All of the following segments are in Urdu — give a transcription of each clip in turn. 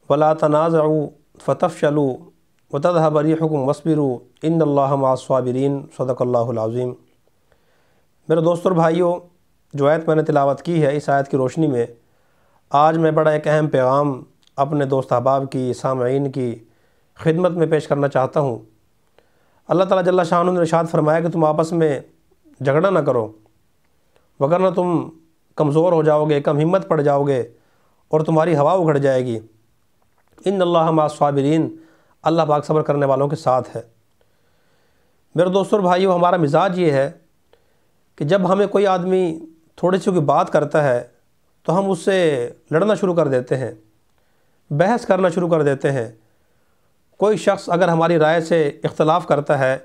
ولا تنازعوا فتفشلوا وتذهب ريحكم واصبروا ان اللہ مع الصابرین صدق اللہ العظیم۔ میرے دوستوں اور بھائیوں، جو آیت میں نے تلاوت کی ہے، اس آیت کی روشنی میں آج میں بڑا ایک اہم پیغام اپنے دوست احباب کی، سامعین کی خدمت میں پیش کرنا چاہتا ہوں۔ اللہ تعالیٰ جل شانہ نے ارشاد فرمایا کہ تم آپس میں جھگڑا نہ کرو، وگرنہ تم کمزور ہو جاؤ گے، کم ہمت پڑ جاؤ گے اور تمہاری ہوا اگڑ جائے گی۔ ان اللہ مع الصابرین، اللہ پاک صبر کرنے والوں کے ساتھ ہے۔ میرے دوستوں اور بھائیوں، ہمارا مزاج یہ ہے کہ جب ہمیں کوئی آدمی تھوڑی سی کوئی بات کرتا ہے تو ہم اس سے لڑنا شروع کر دیتے ہیں، بحث کرنا شروع کر دیتے ہیں۔ کوئی شخص اگر ہماری رائے سے اختلاف کرتا ہے،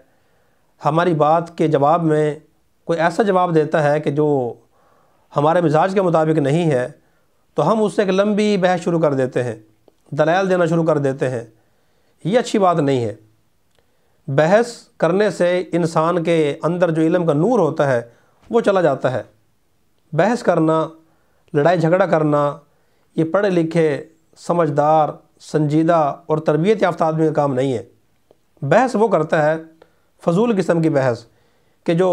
ہماری بات کے جواب میں کوئی ایسا جواب دیتا ہے کہ جو ہمارے مزاج کے مطابق نہیں ہے، تو ہم اس سے ایک لمبی بحث شروع کر دیتے ہیں، دلائل دینا شروع کر دیتے ہیں۔ یہ اچھی بات نہیں ہے۔ بحث کرنے سے انسان کے اندر جو علم کا نور ہوتا ہے وہ چلا جاتا ہے۔ بحث کرنا، لڑائی جھگڑا کرنا، یہ پڑھے لکھے، سمجھدار، سنجیدہ اور تربیت یافتہ آدمی کا کام نہیں ہے۔ بحث وہ کرتا ہے فضول قسم کی بحث کہ جو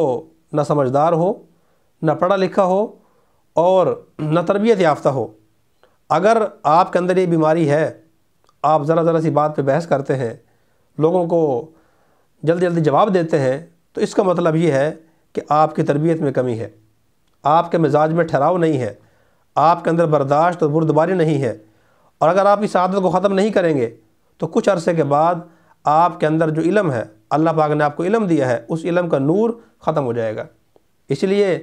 نہ سمجھدار ہو، نہ پڑھا لکھا ہو اور نہ تربیت یافتہ ہو۔ اگر آپ کے اندر یہ بیماری ہے، آپ ذرا سی بات پہ بحث کرتے ہیں، لوگوں کو جلدی جلدی جواب دیتے ہیں، تو اس کا مطلب یہ ہے کہ آپ کی تربیت میں کمی ہے، آپ کے مزاج میں ٹھہراؤ نہیں ہے، آپ کے اندر برداشت اور بردباری نہیں ہے۔ اور اگر آپ اس عادت کو ختم نہیں کریں گے تو کچھ عرصے کے بعد آپ کے اندر جو علم ہے، اللہ پاک نے آپ کو علم دیا ہے، اس علم کا نور ختم ہو جائے گا۔ اس لیے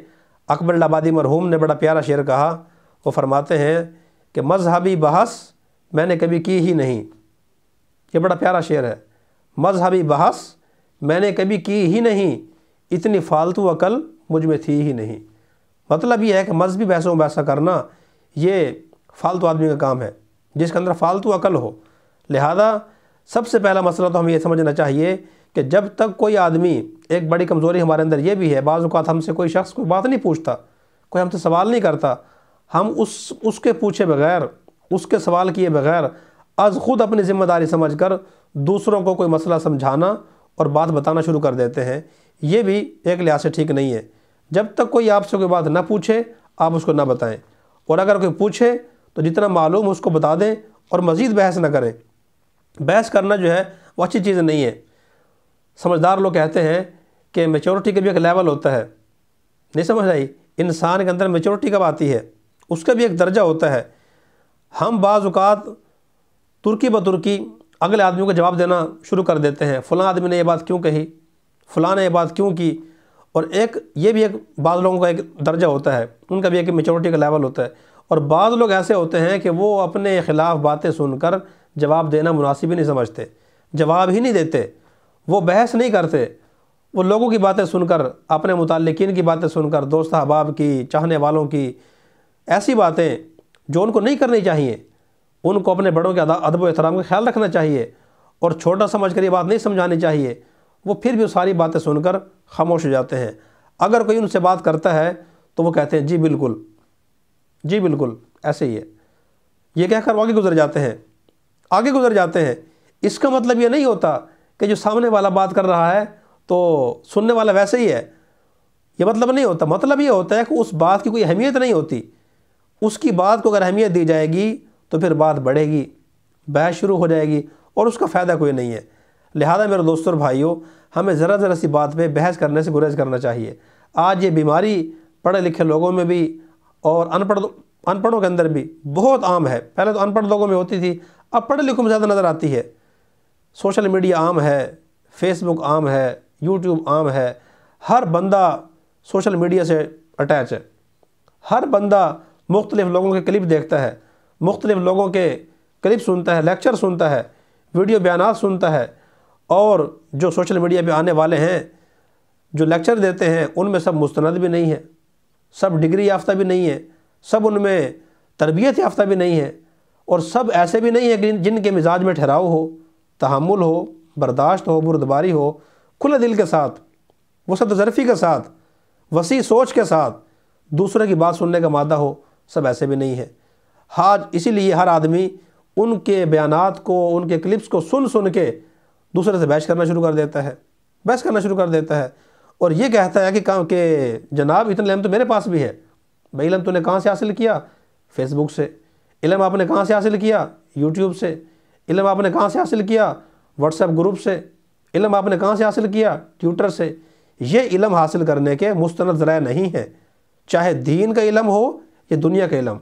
اکبر الہٰبادی مرحوم نے بڑا پیارا شعر کہا، وہ فرماتے ہیں کہ مذہبی بحث میں نے کبھی کی ہی نہیں۔ یہ بڑا پیارا شعر ہے، مذہبی بحث میں نے کبھی کی ہی نہیں، اتنی فالتو عقل مجھ میں تھی ہی نہیں۔ مطلب یہ ہے کہ مذہبی بحثوں میں بحث کرنا یہ فالتو آدمی کا کام ہے، جس کے اندر فالتو عقل ہو۔ لہذا سب سے پہلا مسئلہ تو ہمیں یہ سمجھنا چاہیے کہ جب تک کوئی آدمی، ایک بڑی کمزوری ہمارے اندر یہ بھی ہے، بعض اوقات ہم سے کوئی شخص کوئی بات نہیں پوچھتا، کوئی ہم سے سوال نہیں کرتا، ہم اس کے پوچھے بغیر، اس کے سوال کیے بغیر از خود اپنی ذمہ داری سمجھ کر دوسروں کو کوئی مسئلہ سمجھانا اور بات بتانا شروع کر دیتے ہیں۔ یہ بھی ایک لحاظ سے ٹھیک نہیں ہے۔ جب تک کوئی آپ سے کوئی بات نہ پوچھے آپ اس کو نہ بتائیں، اور اگر کوئی پوچھے تو جتنا معلوم اس کو بتا دیں اور مزید بحث نہ کریں۔ بحث کرنا جو ہے وہ اچھی چیز نہیں ہے۔ سمجھدار لوگ کہتے ہیں کہ میچورٹی کا بھی ایک لیول ہوتا ہے، نہیں سمجھ آئی؟ انسان کے اندر میچورٹی کب آتی ہے، اس کا بھی ایک درجہ ہوتا ہے۔ ہم بعض اوقات ترکی بترکی اگلے آدمی کو جواب دینا شروع کر دیتے ہیں، فلاں آدمی نے یہ بات کیوں کہی، فلاں نے یہ بات کیوں کی۔ اور یہ بھی ایک بعض لوگوں کا ایک درجہ ہوتا ہے، ان کا بھی ایک میچورٹی کا لیول ہوتا ہے۔ اور بعض لوگ ایسے ہوتے ہیں کہ وہ اپنے خلاف باتیں سن کر جواب دینا مناسب ہی نہیں سمجھتے، جواب ہی نہیں دیتے، وہ بحث نہیں کرتے، وہ لوگوں کی باتیں سن کر، اپنے متعلقین کی باتیں سن کر، دوست احباب کی، چاہنے والوں کی ایسی باتیں جو ان کو نہیں کرنی چاہیے، ان کو اپنے بڑوں کے ادب و احترام کا خیال رکھنا چاہیے اور چھوٹا سمجھ کر یہ بات نہیں سمجھانی چاہیے، وہ پھر بھی ساری باتیں سن کر خاموش ہو جاتے ہیں۔ اگر کوئی ان سے بات کرتا ہے تو وہ کہتے ہیں جی بالکل، جی بالکل ایسے ہی ہے، یہ کہہ کر وہ آگے گزر جاتے ہیں۔ اس کا مطلب یہ نہیں ہوتا کہ جو سامنے والا بات کر رہا ہے تو سننے والا ویسے ہی ہے، یہ مطلب نہیں ہوتا۔ مطلب یہ ہوتا ہے کہ اس بات کی کوئی اہمیت نہیں ہوتی، اس کی بات کو اگر اہمیت دی جائے گی تو پھر بات بڑھے گی، بحث شروع ہو جائے گی اور اس کا فائدہ کوئی نہیں ہے۔ لہذا میرے دوستوں اور بھائیوں، ہمیں ذرا سی بات پہ بحث کرنے سے گریز کرنا چاہیے۔ آج یہ بیماری پڑھے لکھے لوگوں میں بھی اور ان پڑھوں کے اندر بھی بہت عام ہے۔ پہلے تو ان پڑھ لوگوں میں ہوتی تھی، اب پڑھے لکھوں میں زیادہ نظر آتی ہے۔ سوشل میڈیا عام ہے، فیس بک عام ہے، یوٹیوب عام ہے، ہر بندہ سوشل میڈیا سے اٹیچ ہے، ہر بندہ مختلف لوگوں کے کلپ دیکھتا ہے، مختلف لوگوں کے کلپ سنتا ہے، لیکچر سنتا ہے، ویڈیو بیانات سنتا ہے، اور جو سوشل میڈیا پہ آنے والے ہیں، جو لیکچر دیتے ہیں، ان میں سب مستند بھی نہیں ہیں، سب ڈگری یافتہ بھی نہیں ہیں، سب ان میں تربیت یافتہ بھی نہیں ہے، اور سب ایسے بھی نہیں ہیں کہ جن کے مزاج میں ٹھہراؤ ہو، تحمل ہو، برداشت ہو، بردباری ہو، کھلے دل کے ساتھ، وسعت ظرفی کے ساتھ، وسیع سوچ کے ساتھ دوسرے کی بات سننے کا مادہ ہو، سب ایسے بھی نہیں ہے۔ اسی لیے ہر آدمی ان کے بیانات کو، ان کے کلپس کو سن کے دوسرے سے بحث کرنا شروع کر دیتا ہے، اور یہ کہتا ہے کہ جناب اتنا علم تو میرے پاس بھی ہے۔ بھائی علم تو نے کہاں سے حاصل کیا؟ فیس بک سے۔ علم آپ نے کہاں سے حاصل کیا؟ یوٹیوب سے۔ علم آپ نے کہاں سے حاصل کیا؟ واٹس ایپ گروپ سے۔ علم آپ نے کہاں سے حاصل کیا؟ ٹویٹر سے۔ یہ علم حاصل کرنے کے مستند ذرائع نہیں ہیں، چاہے دین کا علم ہو یا دنیا کا علم۔